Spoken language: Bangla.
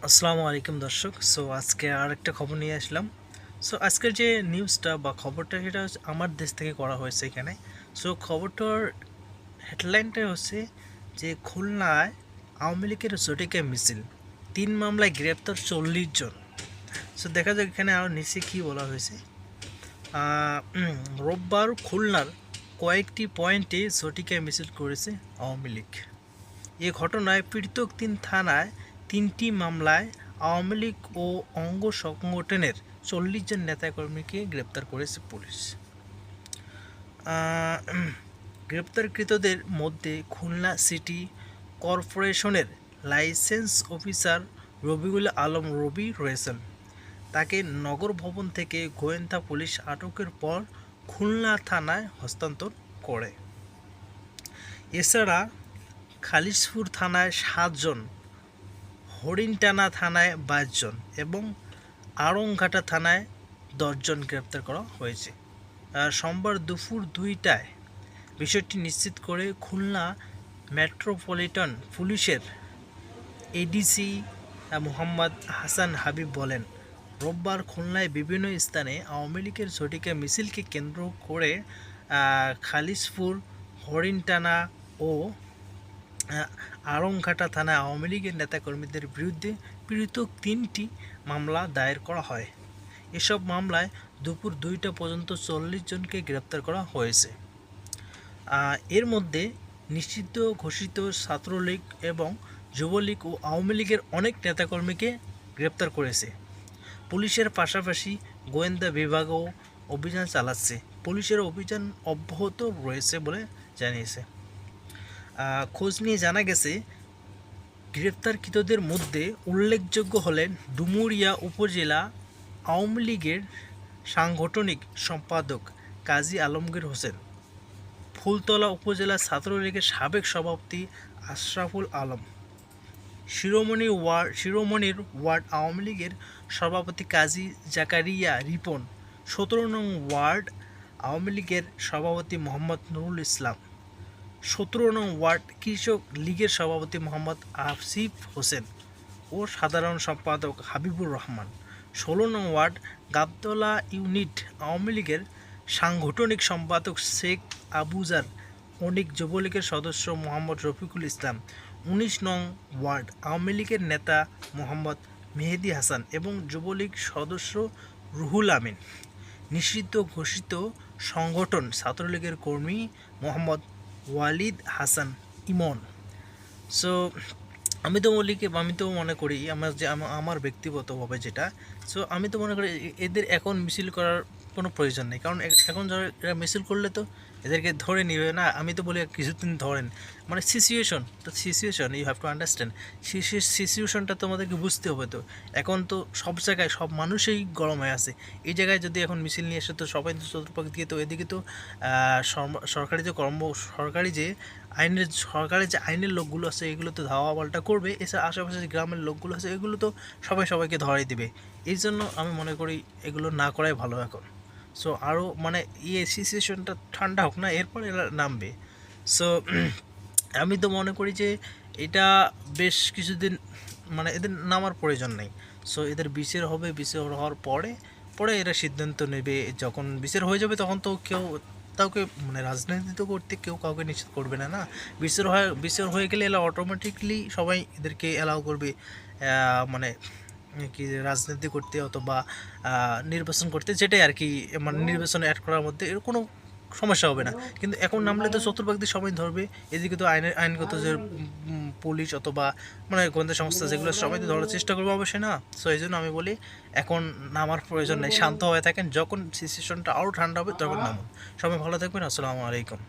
আসসালামু আলাইকুম দর্শক। আজকে আরেকটা খবর নিয়ে আসলাম। আজকের যে নিউজটা বা খবরটা সেটা হচ্ছে আমার দেশ থেকে করা হয়েছে এখানে। খবরটার হেডলাইনটা হচ্ছে যে খুলনায় আওয়ামী লীগের জটিকা মিছিল, ৩ মামলায় গ্রেপ্তার ৪০ জন। দেখা যাক এখানে আরও নিচে কী বলা হয়েছে। রোববার খুলনার কয়েকটি পয়েন্টে জটিকা মিছিল করেছে আওয়ামী লীগ। এ ঘটনায় পৃথক ৩ থানায় ৩টি মামলায় আওয়ামী লীগ ও অঙ্গ সংগঠনের ৪০ জন নেতাকর্মীকে গ্রেপ্তার করেছে পুলিশ। গ্রেপ্তারকৃতদের মধ্যে খুলনা সিটি কর্পোরেশনের লাইসেন্স অফিসার রবিউল আলম রবি রয়েছেন। তাকে নগর ভবন থেকে গোয়েন্দা পুলিশ আটকের পর খুলনা থানায় হস্তান্তর করে। এছাড়া খালিশপুর থানায় ৭ জন, হরিণটানা থানায় ২২ জন এবং আড়ংঘাটা থানায় ১০ জন গ্রেপ্তার করা হয়েছে। সোমবার দুপুর ২টায় বিষয়টি নিশ্চিত করে খুলনা মেট্রোপলিটন পুলিশের এডিসি মোহাম্মদ হাসান হাবিব বলেন, রোববার খুলনায় বিভিন্ন স্থানে আওয়ামী লীগের ঝটিকা মিছিলকে কেন্দ্র করে খালিশপুর, হরিণটানা ও আড়ংঘাটা থানায় আওয়ামী লীগের নেতাকর্মীদের বিরুদ্ধে পৃথক ৩টি মামলা দায়ের করা হয়। এসব মামলায় দুপুর ২টা পর্যন্ত ৪০ জনকে গ্রেপ্তার করা হয়েছে। এর মধ্যে নিষিদ্ধ ঘোষিত ছাত্রলীগ এবং যুবলীগ ও আওয়ামী লীগের অনেক নেতাকর্মীকে গ্রেপ্তার করেছে। পুলিশের পাশাপাশি গোয়েন্দা বিভাগও অভিযান চালাচ্ছে। পুলিশের অভিযান অব্যাহত রয়েছে বলে জানিয়েছে। খোঁজ নিয়ে জানা গেছে, গ্রেপ্তারকৃতদের মধ্যে উল্লেখযোগ্য হলেন ডুমুরিয়া উপজেলা আওয়ামী লীগের সাংগঠনিক সম্পাদক কাজী আলমগীর হোসেন, ফুলতলা উপজেলা ছাত্রলীগের সাবেক সভাপতি আশরাফুল আলম, শিরোমণির ওয়ার্ড আওয়ামী লীগের সভাপতি কাজী জাকারিয়া রিপন, ১৭ নং ওয়ার্ড আওয়ামী লীগের সভাপতি মোহাম্মদ নুরুল ইসলাম, ১৭ নং ওয়ার্ড কৃষক লীগের সভাপতি মোহাম্মদ আসিফ হোসেন ও সাধারণ সম্পাদক হাবিবুর রহমান, ১৬ নং ওয়ার্ড গাবতলা ইউনিট আওয়ামী লীগের সাংগঠনিক সম্পাদক শেখ আবুজার অনিক, যুবলীগের সদস্য মোহাম্মদ রফিকুল ইসলাম, ১৯ নং ওয়ার্ড আওয়ামী লীগের নেতা মোহাম্মদ মেহেদি হাসান এবং যুবলীগ সদস্য রুহুল আমিন। নিষিদ্ধ ঘোষিত সংগঠন ছাত্রলীগের কর্মী মোহাম্মদ ওয়ালিদ হাসান ইমন। আমি তো মনে করি আমার ব্যক্তিগতভাবে যেটা, আমি তো মনে করি এদের এখন মিছিল করার কোনো প্রয়োজন নেই। কারণ এখন এরা মিছিল করলে তো এদেরকে ধরে নিবে না। আমি তো বলি কিছুদিন ধরেন, মানে situation you have to understand. সিচুয়েশনটা তোমাদেরকে বুঝতে হবে। তো এখন তো সব জায়গায় সব মানুষই গরম হয়ে আছে। এই জায়গায় যদি এখন মিছিল নিয়ে আসে তো সবাই তো চতুর্পাশ দিয়ে, তো এদিকে তো সরকারি যে আইনের লোকগুলো আছে এগুলো তো ধাওয়া পাল্টা করবে। এছাড়া আশেপাশে যে গ্রামের লোকগুলো আছে এগুলো তো সবাইকে ধরাই দিবে। এই জন্য আমি মনে করি এগুলো না করাই ভালো এখন। আরও মানে সিচুয়েশনটা ঠান্ডা হোক না, এরপর এরা নামবে। আমি তো মনে করি যে এটা বেশ কিছুদিন মানে এদের নামার প্রয়োজন নেই। এদের বিচার হবে, বিচার হওয়ার পরে এরা সিদ্ধান্ত নেবে। যখন বিচার হয়ে যাবে তখন তো কাউকে মানে রাজনীতি তো করতে কেউ কাউকে নিষেধ করবে না। বিচার হয়ে গেলে এরা অটোমেটিকলি সবাই এদেরকে অ্যালাউ করবে মানে কি রাজনীতি করতে অথবা নির্বাচন করতে, যেটাই আর কি, মানে নির্বাচনে অ্যাড করার মধ্যে এর কোনো সমস্যা হবে না। কিন্তু এখন নামলে তো চতুর্পাশ দিয়ে সবাই ধরবে। এদিকে তো আইনগত যে পুলিশ অথবা মানে গোয়েন্দা সংস্থা যেগুলো সবাই তো ধরার চেষ্টা করবে অবশ্যই না। এই জন্য আমি বলি এখন নামার প্রয়োজন নেই, শান্ত হয়ে থাকেন। যখন সিচুয়েশনটা আরও ঠান্ডা হবে তখন নামুন। সবাই ভালো থাকবেন। আসসালামু আলাইকুম।